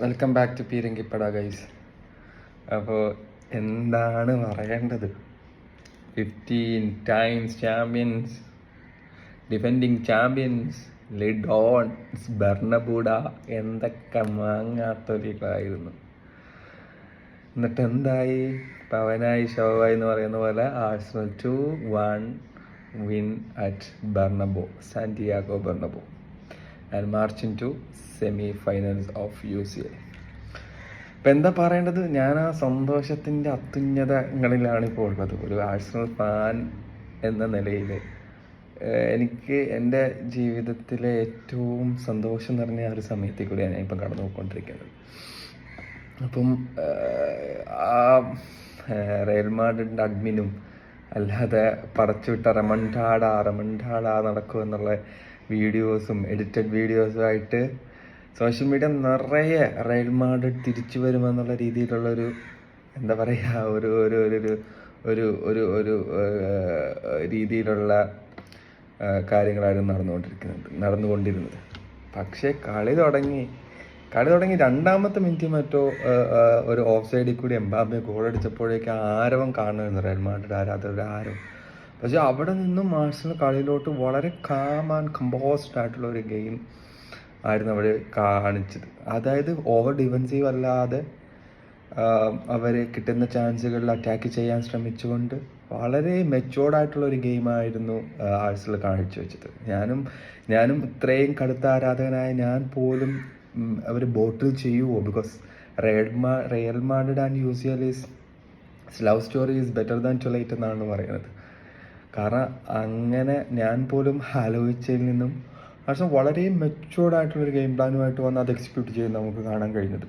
Welcome back to പീരങ്കിപ്പട guys. അപ്പോൾ എന്താണ് പറയേണ്ടത്? 15 times champions, defending champions, lead on Bernabeu, എന്തൊക്കെ മാങ്ങാത്തൊലികളായിരുന്നു. എന്നിട്ട് എന്തായി? പവനായി ഷോവായി എന്ന് പറയുന്ന പോലെ Arsenal 2-1 win at Bernabeu, Santiago Bernabeu, and marching to semi finals of UCL. ഇപ്പം എന്താ പറയേണ്ടത്? ഞാൻ ആ സന്തോഷത്തിൻ്റെ അത്യുന്നതങ്ങളിലാണ് ഇപ്പോൾ ഉള്ളത്. ഒരു ആഴ്സണൽ ഫാൻ എന്ന നിലയിൽ എനിക്ക് എൻ്റെ ജീവിതത്തിലെ ഏറ്റവും സന്തോഷം നിറഞ്ഞ ഒരു സമയത്തിൽ കൂടിയാണ് ഞാൻ ഇപ്പം കടന്നു പോയിക്കൊണ്ടിരിക്കുന്നത്. അപ്പം ആ റയൽ മാഡ്രിഡിൻ്റെ അഡ്മിനും അല്ലാതെ പടച്ചുവിട്ട റമണ്ടാട നടക്കുമെന്നുള്ള വീഡിയോസും എഡിറ്റഡ് വീഡിയോസുമായിട്ട് സോഷ്യൽ മീഡിയ നിറയെ റയൽ മാഡ്രിഡ് തിരിച്ചു വരുമെന്നുള്ള രീതിയിലുള്ളൊരു എന്താ പറയുക, ഒരു ഒരു ഒരു ഒരു ഒരു ഒരു രീതിയിലുള്ള കാര്യങ്ങളായിരുന്നു നടന്നുകൊണ്ടിരുന്നത്. പക്ഷേ കളി തുടങ്ങി രണ്ടാമത്തെ മിനിറ്റ് മറ്റോ ഒരു ഓഫ് സൈഡിൽ കൂടി എംബാപ്പെ ഗോളടിച്ചപ്പോഴേക്ക് ആരവം കാണുമായിരുന്നു റയൽ മാഡ്രിഡ് ആരാധകരുടെ ആരവം. പക്ഷെ അവിടെ നിന്നും ആഴ്സണൽ കളിയിലോട്ട് വളരെ കാം ആൻഡ് കമ്പോസ്ഡ് ആയിട്ടുള്ള ഒരു ഗെയിം ആയിരുന്നു അവർ കാണിച്ചത്. അതായത് ഓവർ ഡിഫെൻസീവ് അല്ലാതെ അവർ കിട്ടുന്ന ചാൻസുകളിൽ അറ്റാക്ക് ചെയ്യാൻ ശ്രമിച്ചുകൊണ്ട് വളരെ മെച്ചുവേർഡായിട്ടുള്ള ഒരു ഗെയിമായിരുന്നു ആഴ്സണൽ കാഴ്ചവെച്ചത്. ഞാനും ഇത്രയും കടുത്ത ആരാധകനായ ഞാൻ പോലും അവർ ബോട്ടിൽ ചെയ്യുമോ? Because Real Madrid and UCL love story is better than Twilight എന്നാണ് പറയുന്നത്. കാരണം അങ്ങനെ ഞാൻ പോലും ആലോചിച്ചതിൽ നിന്നും പക്ഷേ വളരെ മെച്ചുവേർഡായിട്ടുള്ളൊരു ഗെയിം പ്ലാനുമായിട്ട് വന്ന് അത് എക്സിക്യൂട്ട് ചെയ്യുന്നത് നമുക്ക് കാണാൻ കഴിഞ്ഞത്.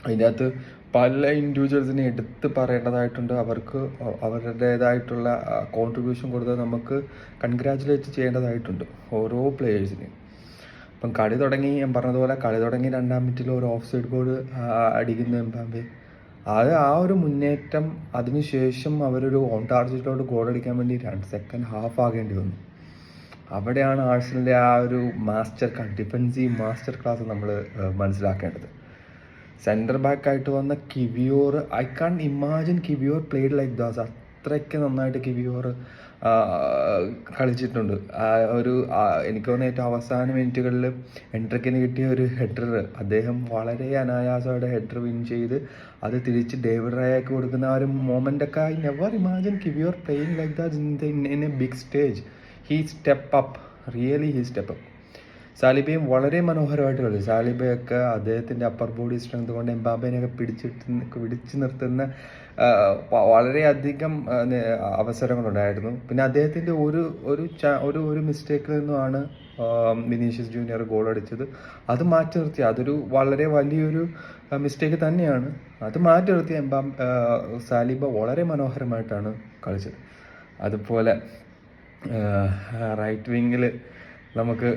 അതിൻ്റെ അകത്ത് പല ഇൻഡിവിജ്വൽസിനെ എടുത്ത് പറയേണ്ടതായിട്ടുണ്ട്. അവർക്ക് അവരുടേതായിട്ടുള്ള കോൺട്രിബ്യൂഷൻ കൊടുത്ത് നമുക്ക് കൺഗ്രാജുലേറ്റ് ചെയ്യേണ്ടതായിട്ടുണ്ട് ഓരോ പ്ലേയേഴ്സിനെയും. അപ്പം ഞാൻ പറഞ്ഞതുപോലെ കളി തുടങ്ങി രണ്ടാം മിനിറ്റിൽ ഒരു ഓഫ് സൈഡ് ഗോൾ അടിക്കുന്ന എംബാപ്പെ, അത് ആ ഒരു മുന്നേറ്റം, അതിനുശേഷം അവരൊരു ഓൺ ടാർജറ്റിലോട്ട് ഗോൾ അടിക്കാൻ വേണ്ടി സെക്കൻഡ് ഹാഫ് ആകേണ്ടി വന്നു. അവിടെയാണ് ആഴ്സണലിൻ്റെ ആ ഒരു ഡിഫെൻസീവ് മാസ്റ്റർ ക്ലാസ് നമ്മൾ മനസ്സിലാക്കേണ്ടത്. സെൻറ്റർ ബാക്കായിട്ട് വന്ന Kiwior, I can't imagine Kiwior played like this. അത്രയ്ക്ക് നന്നായിട്ട് കിവിയോർ കളിച്ചിട്ടുണ്ട്. എനിക്ക് തോന്നുന്ന ഏറ്റവും അവസാന മിനിറ്റുകളിൽ എൻട്രിക്കിന് കിട്ടിയ ഒരു ഹെഡർ, അദ്ദേഹം വളരെ അനായാസമായിട്ട് ഹെഡർ വിൻ ചെയ്ത് അത് തിരിച്ച് ഡേവിഡ് റായക്ക് കൊടുക്കുന്ന ആ ഒരു മൊമെൻ്റൊക്കെ I never imagine Kiwior playing like that in a big stage. He step up. സാലിബയും വളരെ മനോഹരമായിട്ട് കളിച്ചു. സാലിബയൊക്കെ അദ്ദേഹത്തിൻ്റെ അപ്പർ ബോഡി സ്ട്രെങ്ത് കൊണ്ട് എംബാപ്പേനെയൊക്കെ പിടിച്ചു നിർത്തുന്ന വളരെയധികം അവസരങ്ങളുണ്ടായിരുന്നു. പിന്നെ അദ്ദേഹത്തിൻ്റെ ഒരു മിസ്റ്റേക്കിൽ നിന്നുമാണ് വിനീഷ്യസ് ജൂനിയർ ഗോൾ അടിച്ചത്. അത് മാറ്റി നിർത്തി, അതൊരു വളരെ വലിയൊരു മിസ്റ്റേക്ക് തന്നെയാണ്. അത് മാറ്റി നിർത്തി സാലിബ വളരെ മനോഹരമായിട്ടാണ് കളിച്ചത്. അതുപോലെ റൈറ്റ് വിങ്ങിൽ നമുക്ക്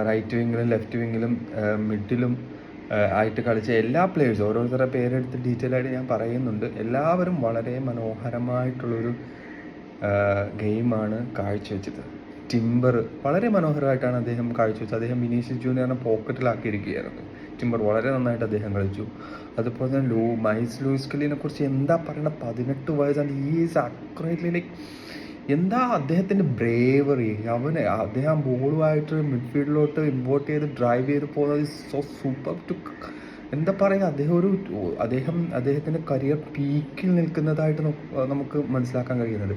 റൈറ്റ് വിങ്ങിലും ലെഫ്റ്റ് വിങ്ങിലും മിഡിലും ആയിട്ട് കളിച്ച എല്ലാ പ്ലേയേഴ്സും, ഓരോരുത്തരുടെ പേരെടുത്ത് ഡീറ്റെയിൽ ആയിട്ട് ഞാൻ പറയുന്നുണ്ട്, എല്ലാവരും വളരെ മനോഹരമായിട്ടുള്ളൊരു ഗെയിമാണ് കാഴ്ചവെച്ചത്. ടിംബർ വളരെ മനോഹരമായിട്ടാണ് അദ്ദേഹം കാഴ്ചവെച്ചത്. അദ്ദേഹം വിനീഷ്യസ് ജൂനിയറിനെ പോക്കറ്റിലാക്കിയിരിക്കുകയായിരുന്നു. ടിംബർ വളരെ നന്നായിട്ട് അദ്ദേഹം കളിച്ചു. അതുപോലെ തന്നെ ലൂയിസ് സ്കെല്ലിനെ കുറിച്ച് എന്താ പറയുന്നത്? 18 വയസ്സാണ്. ഈസ് അക്യുറേറ്റ്ലി ലൈക്ക് എന്താ അദ്ദേഹത്തിൻ്റെ ബ്രേവറി. അദ്ദേഹം ബോളുമായിട്ട് മിഡ്ഫീൽഡിലോട്ട് ഇമ്പോർട്ട് ചെയ്ത് ഡ്രൈവ് ചെയ്ത് പോകുന്നത് സോ സൂപ്പർ ടു എന്താ പറയുക. അദ്ദേഹത്തിൻ്റെ കരിയർ പീക്കിൽ നിൽക്കുന്നതായിട്ട് നമുക്ക് മനസ്സിലാക്കാൻ കഴിയുന്നത്.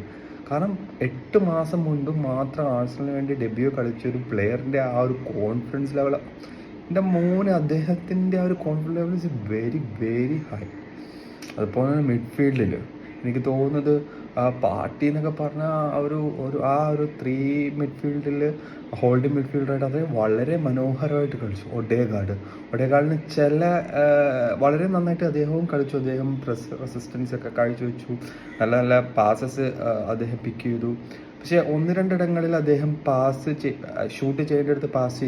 കാരണം 8 മാസം മുൻപ് മാത്രം ആഴ്സണലിന് വേണ്ടി ഡെബ്യൂ കളിച്ചൊരു പ്ലെയറിൻ്റെ ആ ഒരു കോൺഫിഡൻസ് ലെവൽ, എൻ്റെ മോനെ, അദ്ദേഹത്തിൻ്റെ ആ ഒരു confidence level is very very high. അതുപോലെ തന്നെ മിഡ്ഫീൽഡിൽ എനിക്ക് തോന്നുന്നത് പാർട്ടി എന്നൊക്കെ പറഞ്ഞാൽ ആ ഒരു 3 മിഡ്ഫീൽഡിൽ ഹോൾഡിംഗ് മിഡ്ഫീൽഡറായിട്ട് അത് വളരെ മനോഹരമായിട്ട് കളിച്ചു. ഒഡേഗാർഡിന് വളരെ നന്നായിട്ട് അദ്ദേഹവും കളിച്ചു. അദ്ദേഹം റെസിസ്റ്റൻസ് ഒക്കെ കാഴ്ചവെച്ചു. നല്ല നല്ല പാസസ് അദ്ദേഹം പിക്ക് ചെയ്തു. പക്ഷേ 1-2 ഇടങ്ങളിൽ അദ്ദേഹം ഷൂട്ട് ചെയ്യേണ്ടടുത്ത് പാസ്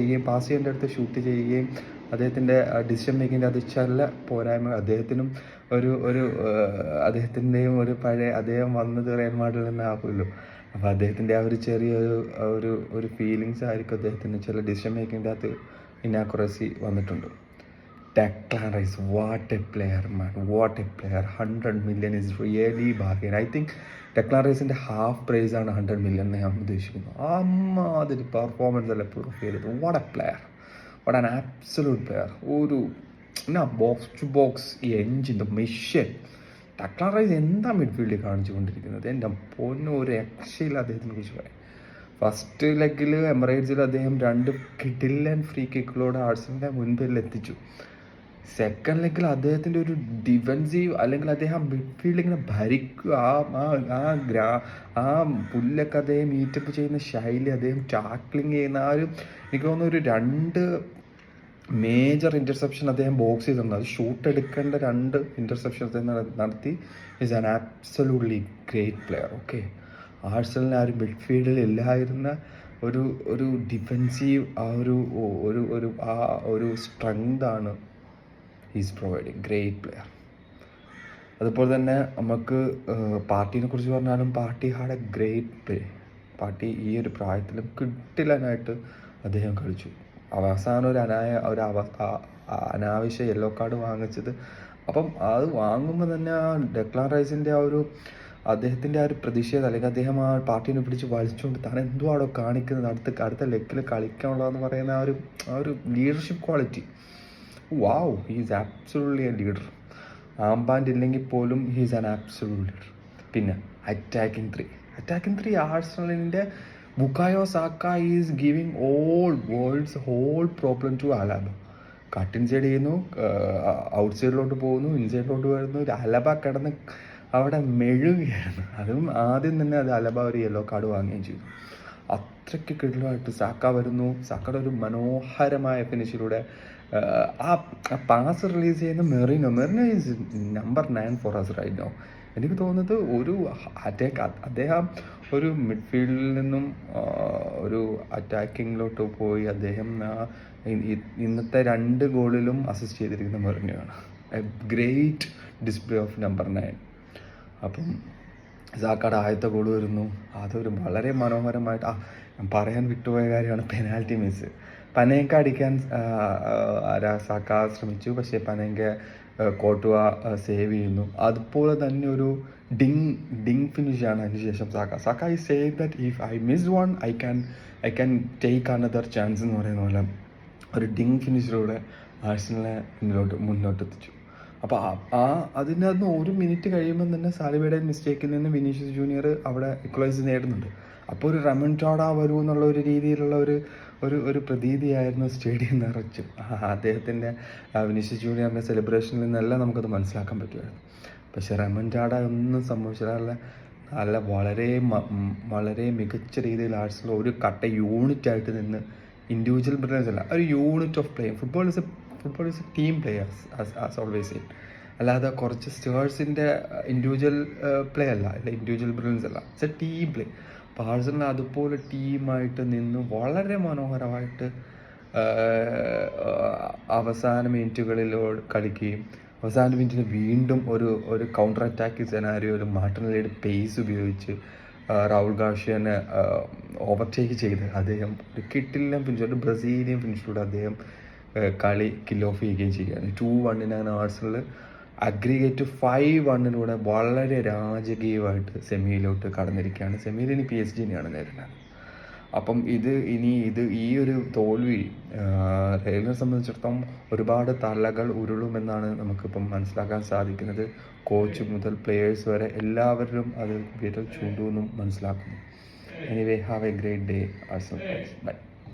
ചെയ്യേണ്ടടുത്ത് ഷൂട്ട് ചെയ്യുകയും അദ്ദേഹത്തിൻ്റെ ഡിസിഷൻ മേക്കിങ്ങിൻ്റെ അത് ചില പോരായ്മ അദ്ദേഹത്തിനും അദ്ദേഹത്തിൻ്റെയും അദ്ദേഹം വന്നത് റയൽ മാഡ്രിഡിൽ നിന്നാകുമല്ലോ. അപ്പോൾ അദ്ദേഹത്തിൻ്റെ ആ ഒരു ചെറിയൊരു ഫീലിങ്സ് ആയിരിക്കും അദ്ദേഹത്തിന് ചില ഡിസിഷൻ മേക്കിങ്ങിൻ്റെ അകത്ത് ഇനാക്കുറസി വന്നിട്ടുണ്ട്. Declan Rice, what a player, man, what a player. 100 million is really bargain. I think Declan Riceന്റെ ഹാഫ് പ്രൈസ് ആണ് 100 million എന്ന് ഞാൻ ഉദ്ദേശിക്കുന്നു. അതൊരു പെർഫോമൻസ് അല്ല പ്രൂഫ് ചെയ്തത്. What a player, what an absolute player. ഒരു box to box engine, machine. Declan Rice എന്താ മിഡ്ഫീൽഡിൽ കാണിച്ചു കൊണ്ടിരിക്കുന്നത്? എൻ്റെ പൊന്നും, ഒരു രക്ഷയില്ല അദ്ദേഹത്തിനെ കുറിച്ച് പറയാം. ഫസ്റ്റ് ലെഗിൽ എമിറേറ്റ്സിൽ അദ്ദേഹം 2 കിടിലൻ ഫ്രീ കിക്കുകളോടെ ആഴ്സണലിൻ്റെ മുൻപിൽ എത്തിച്ചു. സെക്കൻഡ് ലെഗിൽ അദ്ദേഹത്തിൻ്റെ ഒരു ഡിഫെൻസീവ്, അല്ലെങ്കിൽ അദ്ദേഹം മിഡ്ഫീൽഡ് ഇങ്ങനെ ഭരിക്കുക, ആ പുല്ലൊക്കെ അദ്ദേഹം മീറ്റപ്പ് ചെയ്യുന്ന ശൈലി, അദ്ദേഹം ടാക്ലിങ് ചെയ്യുന്ന എനിക്ക് തോന്നുന്നു ഒരു 2 മേജർ ഇൻ്റർസെപ്ഷൻ അദ്ദേഹം ബോക്സ് ചെയ്തിട്ടുണ്ട്. അത് ഷൂട്ട് എടുക്കേണ്ട 2 ഇൻ്റർസെപ്ഷൻസ് നടത്തി. Is an absolutely great player. Okay, ആഴ്സണലിന് ആ ഒരു മിഡ്ഫീൽഡിൽ ഇല്ലായിരുന്ന ഒരു ഡിഫെൻസീവ് ഒരു സ്ട്രെങ്ത് ആണ് ഹീസ് പ്രൊവൈഡിങ്. Great player. അതുപോലെ തന്നെ നമുക്ക് പാർട്ടീനെ കുറിച്ച് പറഞ്ഞാലും, party had A great play. Party ഈ ഒരു പ്രായത്തിലും കിട്ടില്ലാനായിട്ട് അദ്ദേഹം കളിച്ചു. അവസാനം ഒരു അനാവശ്യ യെല്ലോ കാർഡ് വാങ്ങിച്ചത്. അപ്പം അത് വാങ്ങുമ്പോൾ തന്നെ ആ ഡെക്ലാൻ റൈസിൻ്റെ അദ്ദേഹത്തിൻ്റെ ആ ഒരു പ്രതിഷേധം, അല്ലെങ്കിൽ അദ്ദേഹം ആ പാർട്ടീനെ പിടിച്ച് വലിച്ചുകൊണ്ട് താൻ എന്തുവാണോ കാണിക്കുന്നത്, അടുത്ത ലെക്കിൽ കളിക്കാനുള്ളതെന്ന് പറയുന്ന ആ ഒരു leadership quality. Wow, he's absolutely a leader. Armband ഇല്ലെങ്കിൽ പോലും ഹീസ് ആൻ ആബ്സല്യൂട്ട് ലീഡർ. പിന്നെ അറ്റാക്കിംഗ് ത്രീ ആഴ്സണലിൻ്റെ Bukayo Saka is giving whole problem to Alaba. Cut inside ചെയ്യുന്നു, ഔട്ട് സൈഡിലോട്ട് പോകുന്നു, ഇൻസൈഡിലോട്ട് വരുന്നു. അലബ കിടന്ന് അവിടെ മെഴുകുകയായിരുന്നു. അതും ആദ്യം തന്നെ അത് അലബ ഒരു യെല്ലോ കാർഡ് വാങ്ങുകയും ചെയ്തു. അത്രയ്ക്ക് കിടലായിട്ട് സാക്ക വരുന്നു. സാക്കയുടെ ഒരു മനോഹരമായ ഫിനിഷിലൂടെ ആ പാസ് റിലീസ് ചെയ്യുന്ന Merino is number 9 for us right now. എനിക്ക് തോന്നുന്നത് ഒരു അദ്ദേഹം ഒരു മിഡ്ഫീൽഡിൽ നിന്നും ഒരു അറ്റാക്കിങ്ങിലോട്ട് പോയി അദ്ദേഹം ഇന്നത്തെ 2 ഗോളിലും അസിസ്റ്റ് ചെയ്തിരിക്കുന്ന മെറിനോയാണ്. A great display of number 9. അപ്പം സാക്കയുടെ ആദ്യത്തെ ഗോൾ വരുന്നു. അതൊരു വളരെ മനോഹരമായിട്ട് പറയാൻ വിട്ടുപോയ കാര്യമാണ് പെനാൽറ്റി മിസ്. പനേങ്ക അടിക്കാൻ സാക്ക ശ്രമിച്ചു, പക്ഷേ പനേങ്ക കോട്ടുവ സേവ് ചെയ്യുന്നു. അതുപോലെ തന്നെ ഒരു ഡിങ് ഫിനിഷാണ് അതിനുശേഷം സാക്ക ഈ save that if I miss one I can take another chance എന്ന് പറയുന്ന പോലെ ഒരു ഡിങ് ഫിനിഷിലൂടെ ആഴ്സണലിനെ മുന്നോട്ടെത്തിച്ചു. അപ്പോൾ അതിനകത്ത് 1 മിനിറ്റ് കഴിയുമ്പോൾ തന്നെ സാലിബയുടെ മിസ്റ്റേക്കിൽ നിന്ന് വിനീഷ്യസ് ജൂനിയർ അവിടെ ഇക്വലൈസ് നേടുന്നുണ്ട്. അപ്പോൾ ഒരു റെമൺടാഡ വരൂ എന്നുള്ള ഒരു രീതിയിലുള്ള ഒരു പ്രതീതിയായിരുന്നു സ്റ്റേഡിയം നിറച്ചും. അദ്ദേഹത്തിൻ്റെ വിനീഷ്യസ് ജൂനിയറിൻ്റെ സെലിബ്രേഷനിൽ നിന്നെല്ലാം നമുക്കത് മനസ്സിലാക്കാൻ പറ്റുമായിരുന്നു. പക്ഷേ റെമൺടാഡ ഒന്നും സംഭവിച്ചില്ല. വളരെ മികച്ച രീതിയിൽ ആഴ്സണൽ ഒരു കട്ട യൂണിറ്റായിട്ട് നിന്ന്, ഇൻഡിവിജ്വൽ ബ്രില്യൻസ് അല്ല, ഒരു unit of play. Football is a team play as always seen. അല്ലാതെ കുറച്ച് സ്റ്റേഴ്സിൻ്റെ ഇൻഡിവിജ്വൽ പ്ലേ അല്ല, ഇൻഡിവിജ്വൽ ബ്രില്യൻസ് അല്ല, ഇറ്റ്സ് എ ടീം പ്ലേ. അപ്പോൾ ആഴ്സണൽ അതുപോലെ ടീമായിട്ട് നിന്ന് വളരെ മനോഹരമായിട്ട് അവസാന മിനിറ്റുകളിലൂടെ കളിക്കുകയും, അവസാന മിനിറ്റിന് വീണ്ടും ഒരു കൗണ്ടർ അറ്റാക്ക് സെനാരിയോയിൽ മാർട്ടിനല്ലിയുടെ പേസ് ഉപയോഗിച്ച് രാഹുൽ ഗാർഷ്യനെ ഓവർടേക്ക് ചെയ്ത് അദ്ദേഹം ഒരു കിട്ടില്ല ഫിനിഷ്, ഒരു ബ്രസീലിയൻ ഫിനിഷിലൂടെ അദ്ദേഹം കളി കിൽ ഓഫ് ചെയ്യുകയും ചെയ്യുകയാണ്. 2-1 ആഴ്സണൽ അഗ്രിഗേറ്റ് 5-1 വളരെ രാജകീയമായിട്ട് സെമിയിലോട്ട് കടന്നിരിക്കുകയാണ്. സെമിയിൽ ഇനി PSG-നെയാണ് നേരിടുന്നത്. അപ്പം ഈ ഒരു തോൽവി റയലിനെ സംബന്ധിച്ചിടത്തോളം ഒരുപാട് തലകൾ ഉരുളുമെന്നാണ് നമുക്കിപ്പം മനസ്സിലാക്കാൻ സാധിക്കുന്നത്. കോച്ച് മുതൽ പ്ലെയേഴ്സ് വരെ എല്ലാവരും അത് വിരൽ ചൂണ്ടുമെന്നും മനസ്സിലാക്കുന്നു. Anyway, have a great day Arsenal. By.